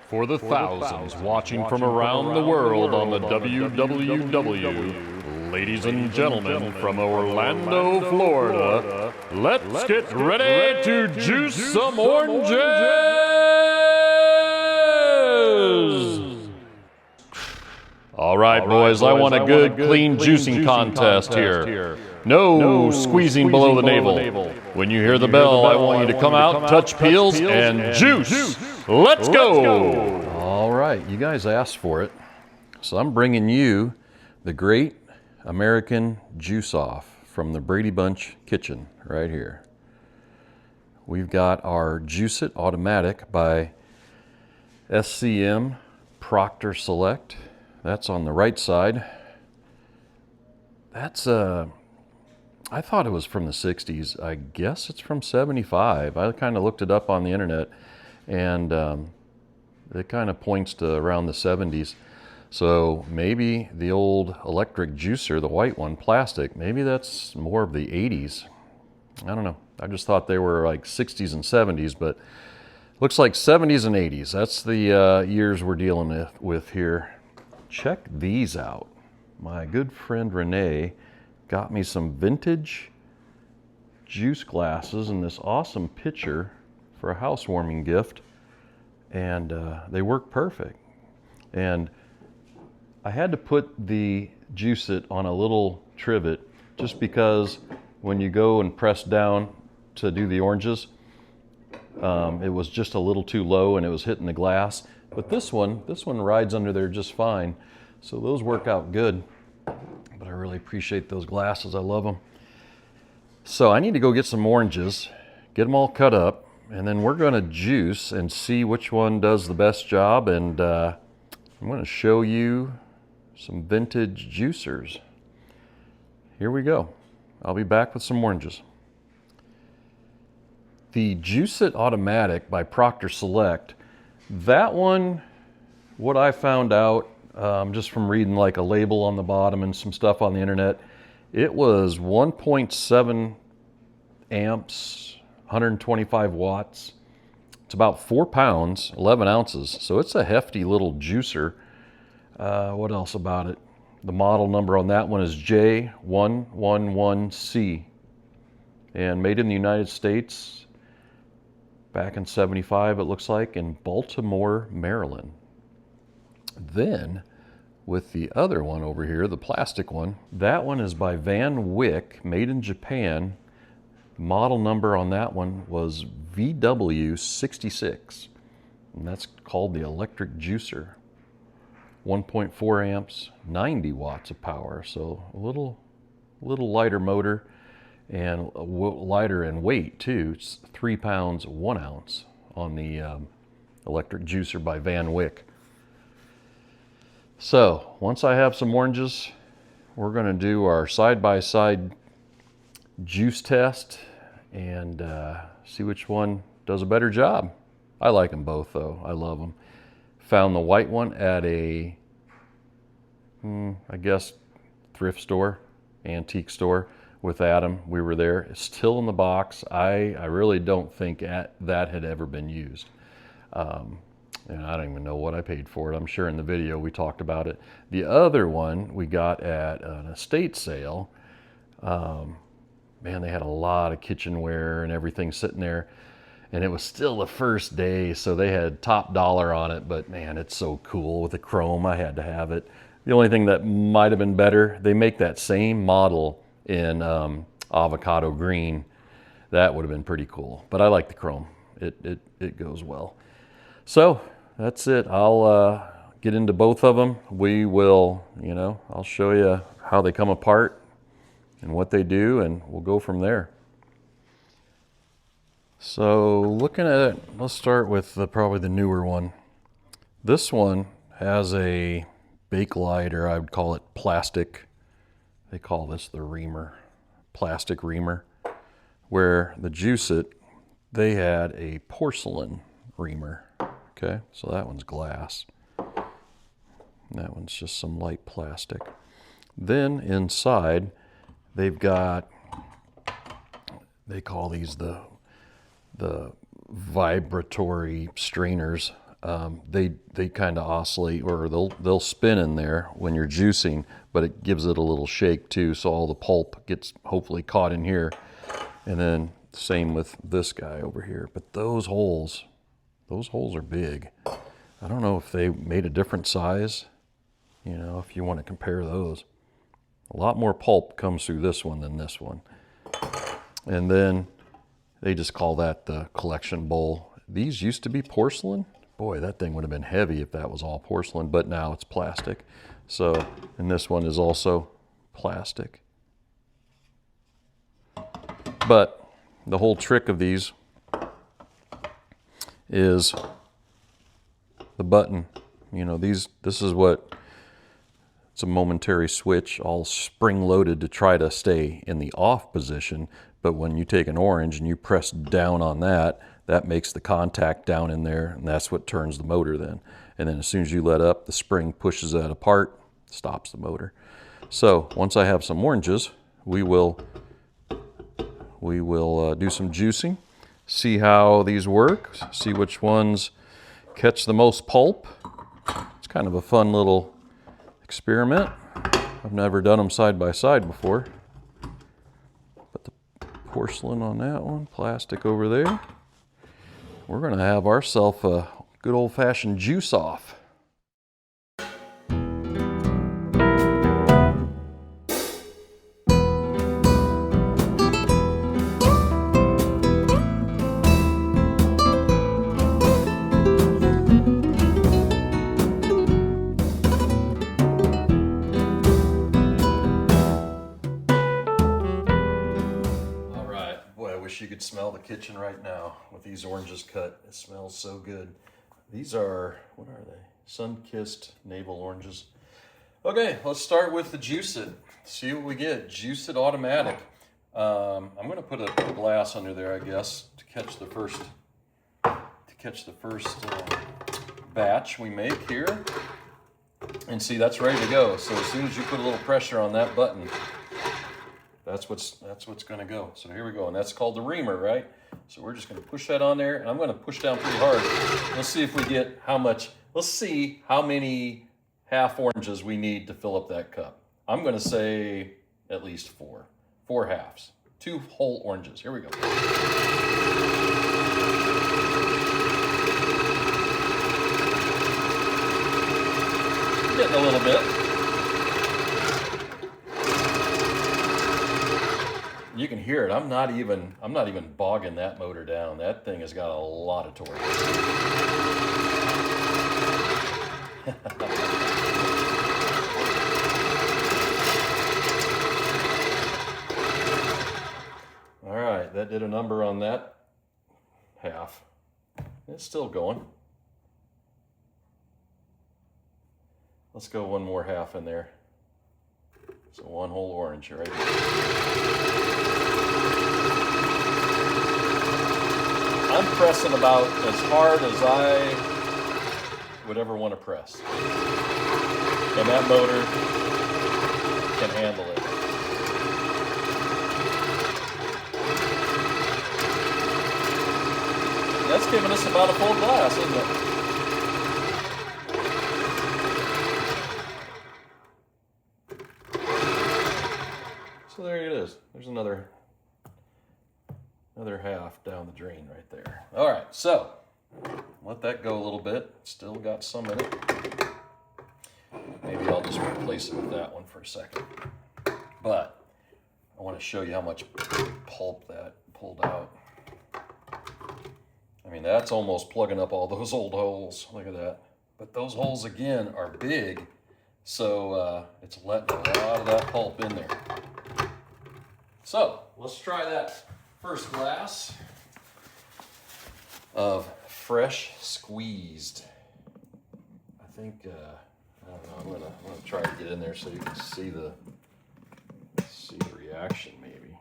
For the thousands watching from around the world on the WWW, ladies and gentlemen from Orlando, Florida, let's get ready to juice some oranges! All right, boys, I want a good, clean juicing contest here. No squeezing below the navel. When you hear the bell, I want you to come out, touch peels, and juice. Let's go! All right, you guys asked for it. So I'm bringing you the Great American Juice Off from the Brady Bunch Kitchen right here. We've got our Juicit Automatic by SCM Proctor Select. That's on the right side. That's I thought it was from the 60s. I guess it's from 75. I kind of looked it up on the internet, and it kind of points to around the 70s. So maybe the old electric juicer, the white one, plastic, maybe that's more of the 80s. I don't know. I just thought they were like 60s and 70s, but looks like 70s and 80s. That's the years we're dealing with here. Check these out. My good friend Renee got me some vintage juice glasses and this awesome pitcher for a housewarming gift, and they work perfect. And I had to put the Juicit on a little trivet just because when you go and press down to do the oranges, it was just a little too low and it was hitting the glass. But this one rides under there just fine. So those work out good. But I really appreciate those glasses. I love them. So I need to go get some oranges, get them all cut up, and then we're going to juice and see which one does the best job. And I'm going to show you some vintage juicers. Here we go. I'll be back with some oranges. The Juicit Automatic by Proctor Select, that one, what I found out just from reading like a label on the bottom and some stuff on the internet, it was 1.7 amps, 125 watts. It's about 4 pounds, 11 ounces. So it's a hefty little juicer. What else about it? The model number on that one is J111C, and made in the United States back in 75, it looks like, in Baltimore, Maryland. Then, with the other one over here, the plastic one, that one is by Wyck, made in Japan. Model number on that one was VW66, and that's called the electric juicer. 1.4 amps, 90 watts of power, so a little lighter motor, and lighter in weight too. It's 3 pounds, 1 ounce on the electric juicer by Wyck. So once I have some oranges, we're going to do our side-by-side juice test and see which one does a better job. I like them both though. I love them. Found the white one at a, I guess, thrift store, antique store with Adam. We were there. It's still in the box. I really don't think that had ever been used. And I don't even know what I paid for it. I'm sure in the video we talked about it. The other one we got at an estate sale. Man, they had a lot of kitchenware and everything sitting there. And it was still the first day, so they had top dollar on it. But man, it's so cool with the chrome. I had to have it. The only thing that might have been better, they make that same model in avocado green. That would have been pretty cool. But I like the chrome. It goes well. So that's it. I'll get into both of them. We will, I'll show you how they come apart and what they do, and we'll go from there. So looking at it, let's start with probably the newer one. This one has a Bakelite, or I would call it plastic. They call this the reamer, plastic reamer, where the Juicit, they had a porcelain reamer. Okay, so that one's glass. That one's just some light plastic. Then inside, they've got, they call these the vibratory strainers. they kind of oscillate, or they'll spin in there when you're juicing, but it gives it a little shake too, so all the pulp gets hopefully caught in here. And then same with this guy over here. But those holes are big. I don't know if they made a different size, you know, if you want to compare those. A lot more pulp comes through this one than this one. And then they just call that the collection bowl. These used to be porcelain. Boy, that thing would have been heavy if that was all porcelain, but now it's plastic. So, and this one is also plastic. But the whole trick of these is the button. You know, this is what, it's a momentary switch, all spring-loaded to try to stay in the off position. But when you take an orange and you press down on that, that makes the contact down in there, and that's what turns the motor then. And then as soon as you let up, the spring pushes that apart, stops the motor. So once I have some oranges, we will do some juicing, see how these work, see which ones catch the most pulp. It's kind of a fun little experiment. I've never done them side by side before. Put the porcelain on that one, plastic over there. We're going to have ourselves a good old-fashioned juice off. You could smell the kitchen right now with these oranges cut. It smells so good. These are, what are they? Sun-kissed navel oranges. Okay, let's start with the Juicit. See what we get. Juicit automatic. I'm going to put a glass under there, I guess, to catch the first batch we make here. And see, that's ready to go. So as soon as you put a little pressure on that button, that's what's going to go. So here we go, and that's called the reamer, right? So we're just going to push that on there, and I'm going to push down pretty hard. Let's see if we get how much. Let's see how many half oranges we need to fill up that cup. I'm going to say at least 4 halves, 2 whole oranges. Here we go. Getting a little bit. You can hear it. I'm not even bogging that motor down. That thing has got a lot of torque. All right, that did a number on that half. It's still going. Let's go one more half in there. So 1 whole orange right here. I'm pressing about as hard as I would ever want to press. And that motor can handle it. That's giving us about a full glass, isn't it? So there it is. There's another half down the drain right there. All right, so let that go a little bit. Still got some in it. Maybe I'll just replace it with that one for a second. But I want to show you how much pulp that pulled out. I mean, that's almost plugging up all those old holes. Look at that. But those holes, again, are big, so it's letting a lot of that pulp in there. So let's try that first glass of fresh squeezed. I think, I don't know, I'm gonna try to get in there so you can see the reaction maybe.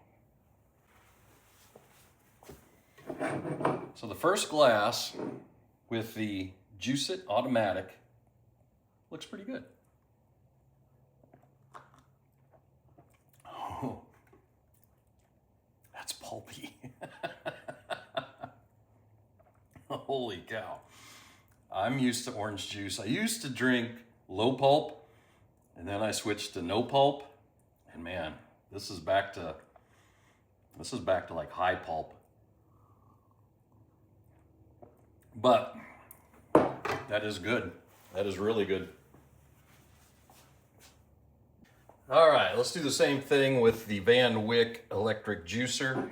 So the first glass with the Juicit automatic looks pretty good. Oh, that's pulpy. Holy cow. I'm used to orange juice. I used to drink low pulp, and then I switched to no pulp. And man, this is back to like high pulp. But that is good. That is really good. All right, let's do the same thing with the Wyck Electric Juicer.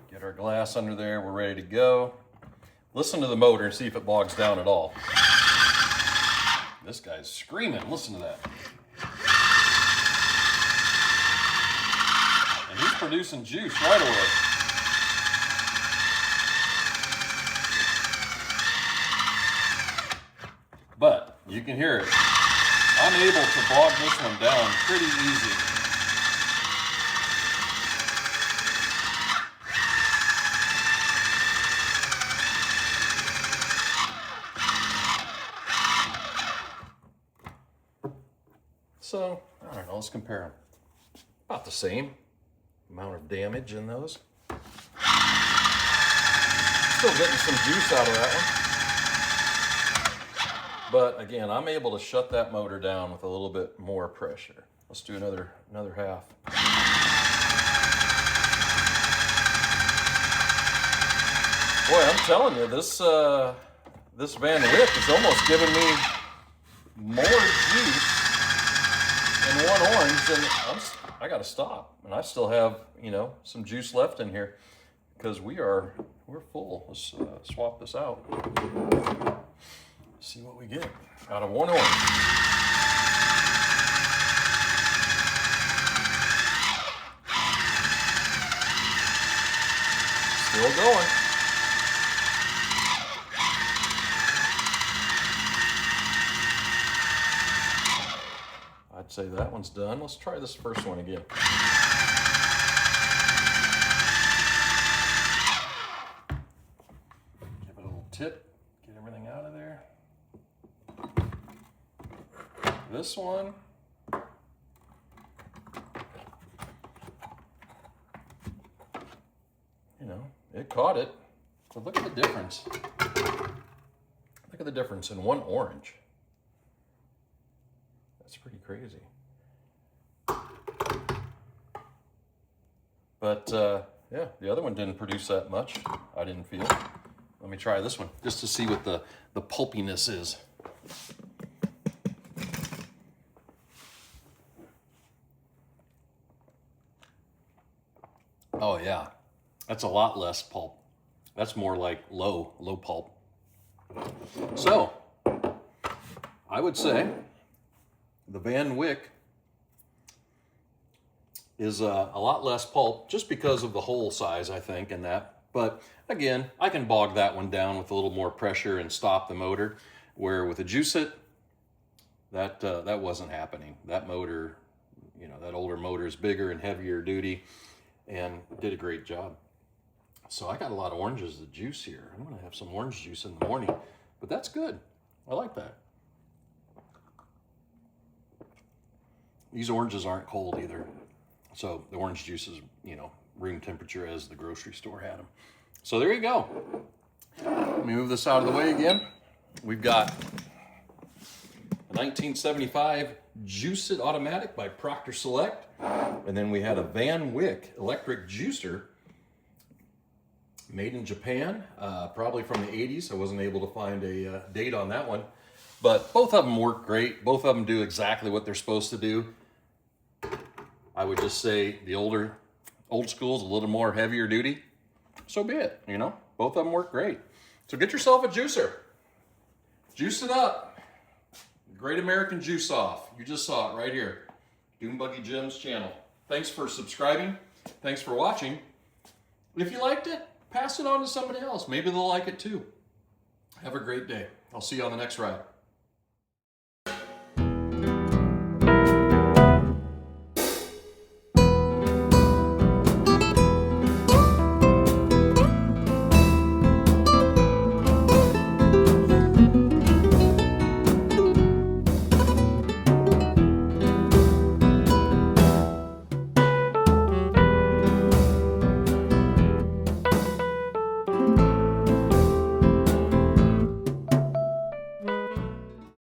Get our glass under there, we're ready to go. Listen to the motor and see if it bogs down at all. This guy's screaming, listen to that. And he's producing juice right away. But you can hear it. I'm able to bog this one down pretty easy. So, I don't know, let's compare them. About the same amount of damage in those. Still getting some juice out of that one. But again, I'm able to shut that motor down with a little bit more pressure. Let's do another half. Boy, I'm telling you, this Wyck is almost giving me more juice in one orange, and I got to stop. And I still have, you know, some juice left in here because we're full. Let's swap this out. See what we get out of one orange. Still going. I'd say that one's done. Let's try this first one again. Give it a little tip. Get everything out of there. This one, you know, it caught it. But look at the difference. Look at the difference in one orange. That's pretty crazy. But yeah, the other one didn't produce that much, I didn't feel. Let me try this one just to see what the pulpiness is. Oh yeah, that's a lot less pulp. That's more like low pulp. So, I would say the Wyck is a lot less pulp just because of the hole size, I think, in that. But again, I can bog that one down with a little more pressure and stop the motor, where with a Juicit, that wasn't happening. That motor, you know, that older motor is bigger and heavier duty, and did a great job. So I got a lot of oranges to juice here. I'm gonna have some orange juice in the morning, but that's good. I like that. These oranges aren't cold either. So the orange juice is, you know, room temperature as the grocery store had them. So there you go. Let me move this out of the way again. We've got a 1975 Juicit Automatic by Proctor Select. And then we had a Wyck Electric Juicer made in Japan, probably from the 80s. I wasn't able to find a date on that one. But both of them work great. Both of them do exactly what they're supposed to do. I would just say the old school is a little more heavier duty. So be it, you know. Both of them work great. So get yourself a juicer. Juice it up. Great American Juice Off. You just saw it right here. Doom Buggy Jim's channel. Thanks for subscribing. Thanks for watching. If you liked it, pass it on to somebody else. Maybe they'll like it too. Have a great day. I'll see you on the next ride.